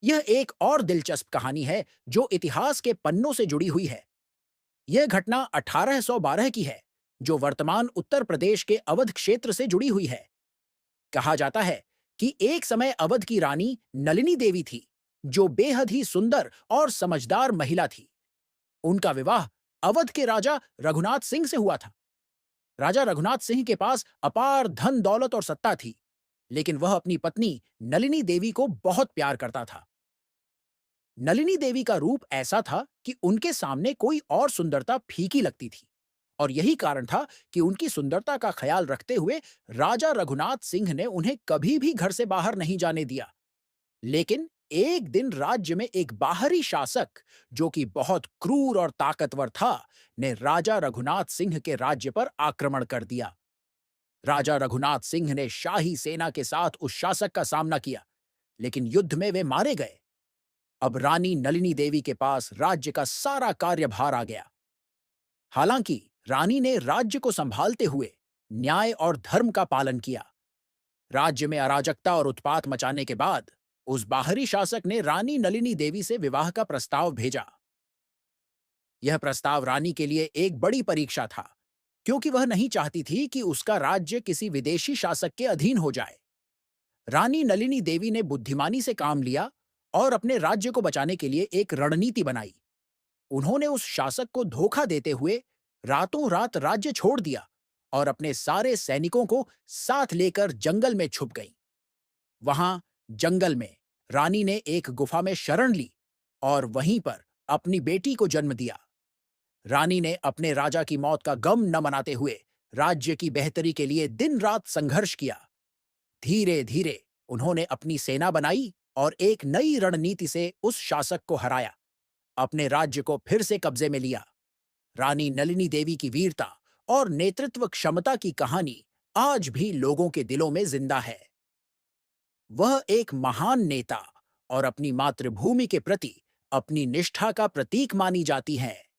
यह एक और दिलचस्प कहानी है जो इतिहास के पन्नों से जुड़ी हुई है। यह घटना 1812 की है, जो वर्तमान उत्तर प्रदेश के अवध क्षेत्र से जुड़ी हुई है। कहा जाता है कि एक समय अवध की रानी नलिनी देवी थी, जो बेहद ही सुंदर और समझदार महिला थी। उनका विवाह अवध के राजा रघुनाथ सिंह से हुआ था। राजा रघुनाथ सिंह के पास अपार धन दौलत और सत्ता थी, लेकिन वह अपनी पत्नी नलिनी देवी को बहुत प्यार करता था। नलिनी देवी का रूप ऐसा था कि उनके सामने कोई और सुंदरता फीकी लगती थी, और यही कारण था कि उनकी सुंदरता का ख्याल रखते हुए राजा रघुनाथ सिंह ने उन्हें कभी भी घर से बाहर नहीं जाने दिया। लेकिन एक दिन राज्य में एक बाहरी शासक, जो कि बहुत क्रूर और ताकतवर था, ने राजा रघुनाथ सिंह के राज्य पर आक्रमण कर दिया। राजा रघुनाथ सिंह ने शाही सेना के साथ उस शासक का सामना किया, लेकिन युद्ध में वे मारे गए। अब रानी नलिनी देवी के पास राज्य का सारा कार्यभार आ गया। हालांकि रानी ने राज्य को संभालते हुए न्याय और धर्म का पालन किया। राज्य में अराजकता और उत्पात मचाने के बाद उस बाहरी शासक ने रानी नलिनी देवी से विवाह का प्रस्ताव भेजा। यह प्रस्ताव रानी के लिए एक बड़ी परीक्षा था, क्योंकि वह नहीं चाहती थी कि उसका राज्य किसी विदेशी शासक के अधीन हो जाए। रानी नलिनी देवी ने बुद्धिमानी से काम लिया और अपने राज्य को बचाने के लिए एक रणनीति बनाई। उन्होंने उस शासक को धोखा देते हुए रातों रात राज्य छोड़ दिया और अपने सारे सैनिकों को साथ लेकर जंगल में छुप गईं। वहां जंगल में रानी ने एक गुफा में शरण ली और वहीं पर अपनी बेटी को जन्म दिया। रानी ने अपने राजा की मौत का गम न मनाते हुए राज्य की बेहतरी के लिए दिन रात संघर्ष किया। धीरे धीरे उन्होंने अपनी सेना बनाई और एक नई रणनीति से उस शासक को हराया, अपने राज्य को फिर से कब्जे में लिया। रानी नलिनी देवी की वीरता और नेतृत्व क्षमता की कहानी आज भी लोगों के दिलों में जिंदा है। वह एक महान नेता और अपनी मातृभूमि के प्रति अपनी निष्ठा का प्रतीक मानी जाती हैं।